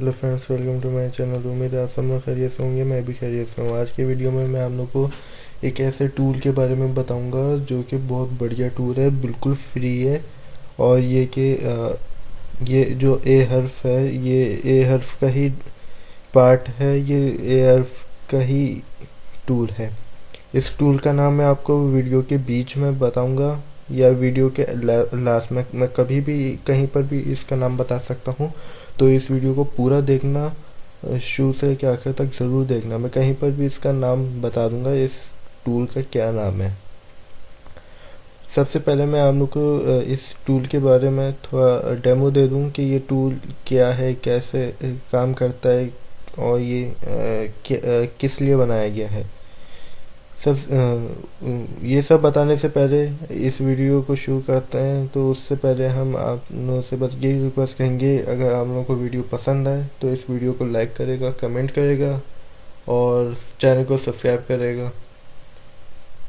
Hello friends, welcome to my channel. उम्मीद है आप सब लोग खैरियत से होंगे। मैं भी खैरियत से हूँ। आज के वीडियो में मैं आप लोग को एक ऐसे टूल के बारे में बताऊंगा जो कि बहुत बढ़िया टूल है, बिल्कुल फ्री है। और ये जो ए हर्फ है, ये ए हर्फ का ही पार्ट है, ये ए हर्फ का ही टूल है। इस टूल का नाम मैं आपको वीडियो के बीच में बताऊंगा या वीडियो के लास्ट में। मैं कभी भी कहीं पर भी इसका नाम बता सकता हूँ, तो इस वीडियो को पूरा देखना, शुरू से लेकर आखिर तक ज़रूर देखना। मैं कहीं पर भी इसका नाम बता दूंगा, इस टूल का क्या नाम है। सबसे पहले मैं आप लोग को इस टूल के बारे में थोड़ा डेमो दे दूं कि ये टूल क्या है, कैसे काम करता है और ये किस लिए बनाया गया है। ये सब बताने से पहले इस वीडियो को शुरू करते हैं। तो उससे पहले हम आप लोगों से बस यही रिक्वेस्ट करेंगे, अगर आप लोगों को वीडियो पसंद आए तो इस वीडियो को लाइक करेगा, कमेंट करेगा और चैनल को सब्सक्राइब करेगा।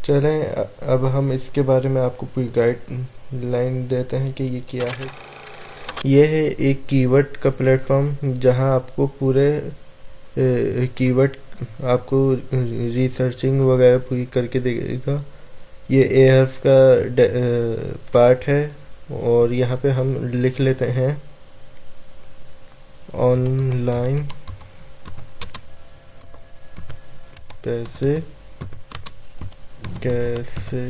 चलें अब हम इसके बारे में आपको पूरी गाइडलाइन देते हैं कि ये क्या है। ये है एक कीवर्ड का प्लेटफॉर्म जहां आपको पूरे कीवर्ड आपको रिसर्चिंग वगैरह पूरी करके देगा। ये ए हर्फ का पार्ट है और यहाँ पे हम लिख लेते हैं ऑनलाइन पैसे कैसे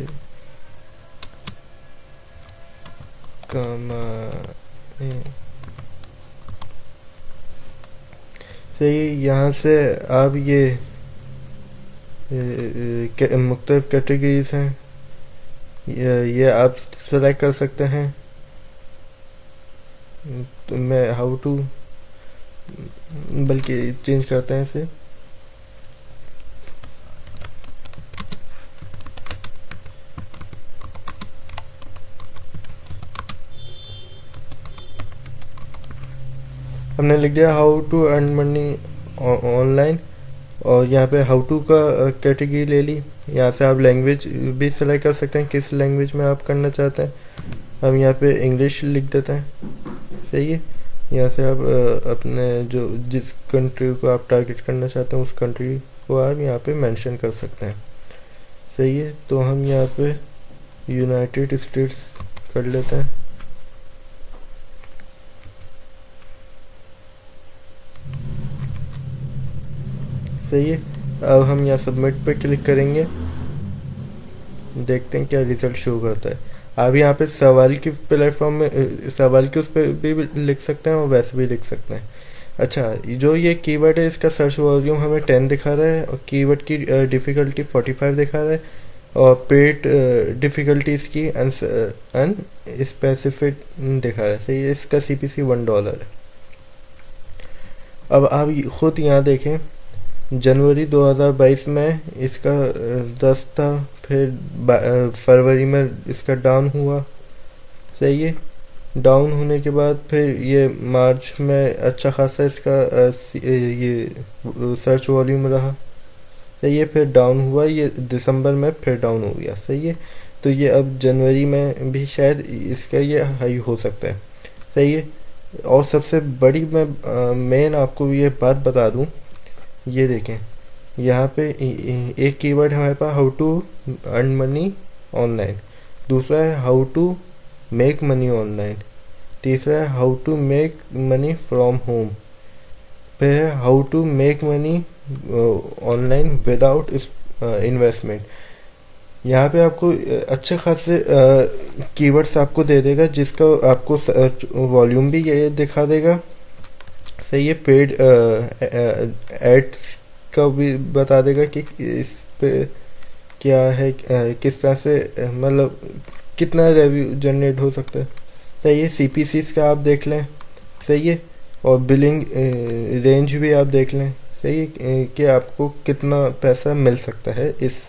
कमाएं। सही, यहाँ से आप ये मुख्तलिफ कैटेगरीज हैं, ये आप सेलेक्ट कर सकते हैं। तो मैं हाउ टू बल्कि चेंज करते हैं इसे। हमने लिख दिया how to earn money online और यहाँ पे हाउ टू का कैटेगरी ले ली। यहाँ से आप लैंग्वेज भी सेलेक्ट कर सकते हैं, किस लैंग्वेज में आप करना चाहते हैं। हम यहाँ पे इंग्लिश लिख देते हैं। सही है, यहाँ से आप अपने जो जिस कंट्री को आप टारगेट करना चाहते हैं उस कंट्री को आप यहाँ पे मेंशन कर सकते हैं। सही है, तो हम यहाँ पे यूनाइटेड स्टेट्स कर लेते हैं। सही है, अब हम यहाँ सबमिट पे क्लिक करेंगे, देखते हैं क्या रिजल्ट शो करता है। आप यहाँ पे सवाल की प्लेटफॉर्म में सवाल के उस पर भी लिख सकते हैं और वैसे भी लिख सकते हैं। अच्छा, जो ये कीवर्ड है इसका सर्च वॉल्यूम हमें 10 दिखा रहा है और कीवर्ड की डिफ़िकल्टी 45 दिखा रहा है और पेड डिफ़िकल्टी इसकी अनस्पेसिफिक दिखा रहा है। सही है, इसका CPC $1 है। अब आप खुद यहाँ देखें, जनवरी 2022 में इसका 10 था, फिर फरवरी में इसका डाउन हुआ। सही है, डाउन होने के बाद फिर ये मार्च में अच्छा खासा इसका ये सर्च वॉल्यूम रहा। सही है, फिर डाउन हुआ, ये दिसंबर में फिर डाउन हो गया। सही है, तो ये अब जनवरी में भी शायद इसका ये हाई हो सकता है। सही है, और सबसे बड़ी मैं मेन आपको ये बात बता दूं, ये देखें यहाँ पे एक कीवर्ड हमारे पास how to earn money online, दूसरा है how to make money online, तीसरा है how to make money from home, फिर है how to make money online without investment. यहाँ पे आपको अच्छे खासे कीवर्ड्स आपको दे देगा जिसका आपको वॉल्यूम भी ये दिखा देगा। सही है, पेड एड्स का भी बता देगा कि इस पे क्या है, किस तरह से मतलब कितना रेवेन्यू जनरेट हो सकता है। सही है, CPCs का आप देख लें। सही है, और बिलिंग रेंज भी आप देख लें। सही है, कि आपको कितना पैसा मिल सकता है इस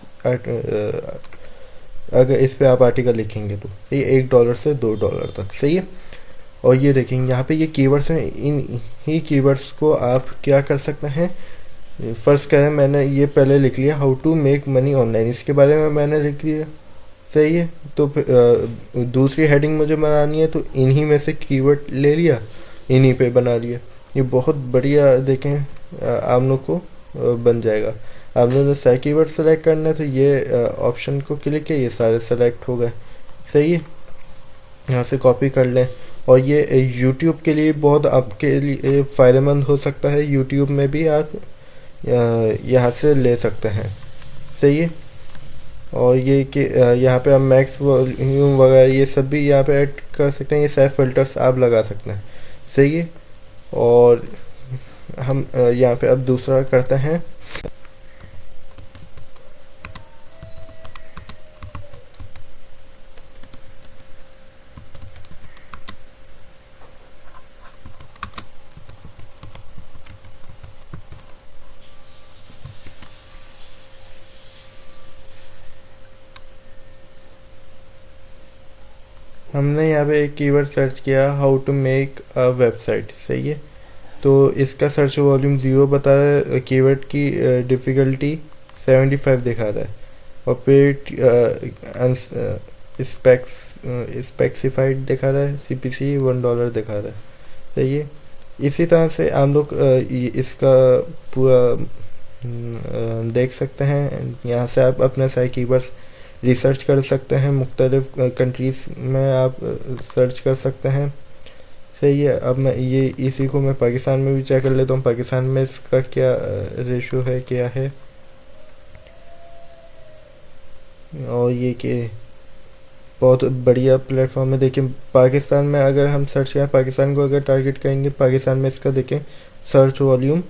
अगर इस पे आप आर्टिकल लिखेंगे तो। सही है, $1 से $2 तक। सही है, और ये देखेंगे यहाँ पे ये कीवर्ड्स हैं, इन ही कीवर्ड्स को आप क्या कर सकते हैं। फ़र्ज़ करें मैंने ये पहले लिख लिया how to make money online, इसके बारे में मैंने लिख लिया। सही है, तो दूसरी हेडिंग मुझे बनानी है तो इन्हीं में से कीवर्ड ले लिया, इन्हीं पे बना लिया। ये बहुत बढ़िया देखें आप लोग को बन जाएगा। आप लोगों ने सारे कीवर्ड सेलेक्ट करना है तो ये ऑप्शन को क्लिक किया, ये सारे सेलेक्ट हो गए। सही है, यहाँ से कॉपी कर लें। और ये यूट्यूब के लिए बहुत आपके लिए फ़ायदेमंद हो सकता है, यूट्यूब में भी आप यहाँ से ले सकते हैं। सही है, और ये कि यहाँ पे आप मैक्स वॉल्यूम वगैरह ये सब भी यहाँ पे ऐड कर सकते हैं, ये सारे फिल्टर्स आप लगा सकते हैं। सही है, और हम यहाँ पे अब दूसरा करते हैं। हमने यहाँ पे एक कीवर्ड सर्च किया, how to make a website. सही है, तो इसका सर्च वॉल्यूम 0 बता रहा है, कीवर्ड की डिफ़िकल्टी 75 दिखा रहा है, और पेड स्पेसिफाइड दिखा रहा है, CPC $1 दिखा रहा है। सही है, इसी तरह से हम लोग इसका पूरा देख सकते हैं। यहाँ से आप अपने सारे कीवर्ड्स रिसर्च कर सकते हैं, मुख्तलिफ कंट्रीज़ में आप सर्च कर सकते हैं। सही है, अब मैं ये इसी को मैं पाकिस्तान में भी चेक कर लेता हूँ, पाकिस्तान में इसका क्या रेशो है, क्या है। और ये कि बहुत बढ़िया प्लेटफॉर्म है। देखिए पाकिस्तान में अगर हम सर्च करें, पाकिस्तान को अगर टारगेट करेंगे, पाकिस्तान में इसका देखें सर्च वॉल्यूम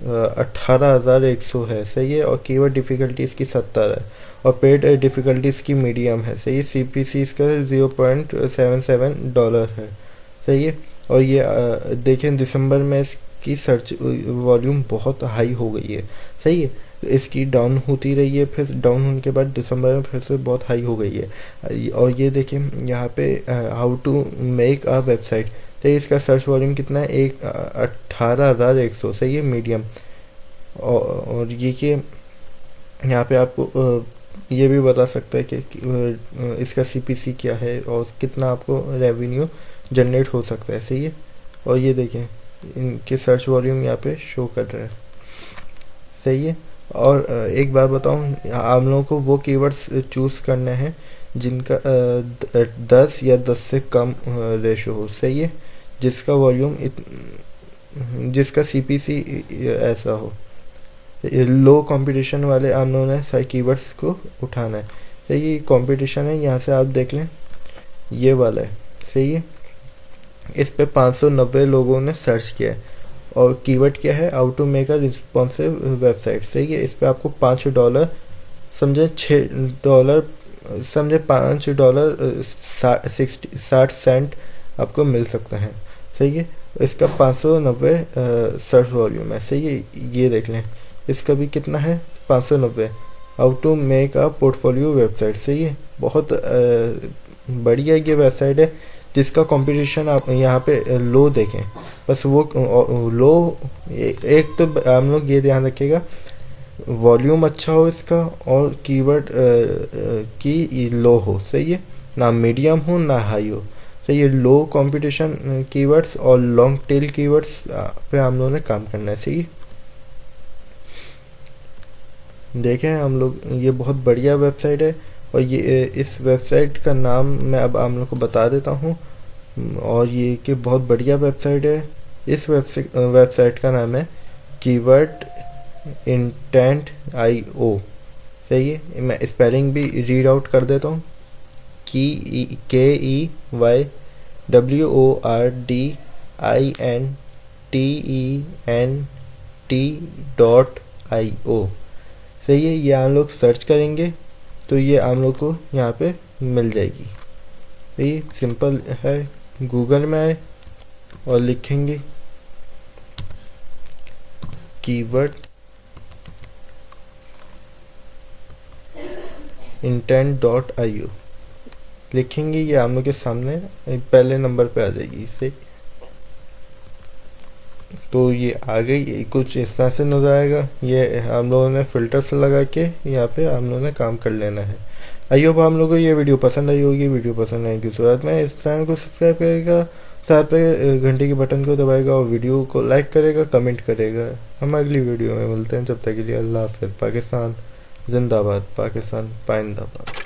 18,100 है। सही है, और कीवर्ड डिफ़िकल्टी इसकी 70 है, और पेड डिफ़िकल्टी इसकी मीडियम है। सही है, CPC इसका $0.77 है। सही है, और ये देखें दिसंबर में इसकी सर्च वॉल्यूम बहुत हाई हो गई है। सही है, तो इसकी डाउन होती रही है, फिर डाउन होने के बाद दिसंबर में फिर से बहुत हाई हो गई है। और ये देखें यहाँ पे how to make a website, तो इसका सर्च वॉल्यूम कितना है, 18,100। सही है, मीडियम। और ये कि यहाँ पे आपको ये भी बता सकता है कि इसका CPC क्या है और कितना आपको रेवेन्यू जनरेट हो सकता है। सही है, और ये देखें इनके सर्च वॉल्यूम यहाँ पे शो कर रहा है। सही है, और एक बात बताऊँ, आप लोगों को वो कीवर्ड्स चूज़ करने हैं जिनका 10 या 10 से कम रेशो हो। सही है, जिसका वॉल्यूम जिसका CPC ऐसा हो। लो कंपटीशन वाले आप लोगों ने सारे कीवर्ड्स को उठाना है। सही है, कंपटीशन है, यहाँ से आप देख लें ये वाला है। सही है, इस पे 590 लोगों ने सर्च किया है, और कीवर्ड क्या है, how to make a responsive website. सही है, इस पे आपको $5 समझे, $6 समझे, $5 60 सेंट आपको मिल सकता है। सही है, इसका 590 सर्च वॉल्यूम है। सही है, ये देख लें इसका भी कितना है, 590। How to make a portfolio website. सही है, बहुत बढ़िया ये वेबसाइट है जिसका कंपटीशन आप यहाँ पे लो देखें, बस वो लो एक तो हम लोग ये ध्यान रखिएगा वॉल्यूम अच्छा हो इसका, और कीवर्ड की लो हो। सही है, ना मीडियम हो ना हाई हो। सही है, लो कंपटीशन कीवर्ड्स और लॉन्ग टेल कीवर्ड्स पे हम लोगों ने काम करना है। सही है, देखें हम लोग ये बहुत बढ़िया वेबसाइट है, और ये इस वेबसाइट का नाम मैं अब आप लोग को बता देता हूँ, और ये कि बहुत बढ़िया वेबसाइट है। इस वेबसाइट का नाम है कीवर्ड इंटेंट IO। सही है, मैं स्पेलिंग भी रीड आउट कर देता हूँ, KEYWORDINTENT.IO। सही है, ये हम लोग सर्च करेंगे तो ये हम लोग को यहाँ पे मिल जाएगी। सही, सिंपल है, गूगल में आए और लिखेंगे कीवर्ड इंटेंट.IO लिखेंगे, ये हम लोग के सामने पहले नंबर पे आ जाएगी। इससे तो ये आ गई, कुछ इस तरह से नज़र आएगा। ये हम लोगों ने फ़िल्टर से लगा के यहाँ पे हम लोगों ने काम कर लेना है। आई होप आप लोगों को ये वीडियो पसंद आई होगी। वीडियो पसंद आने की सूरत में इस चैनल को सब्सक्राइब करेगा, साथ पे घंटे की बटन को दबाएगा और वीडियो को लाइक करेगा, कमेंट करेगा। हम अगली वीडियो में मिलते हैं, जब तक के लिए अल्लाह हाफ़िज़। पाकिस्तान जिंदाबाद, पाकिस्तान पाइंदाबाद।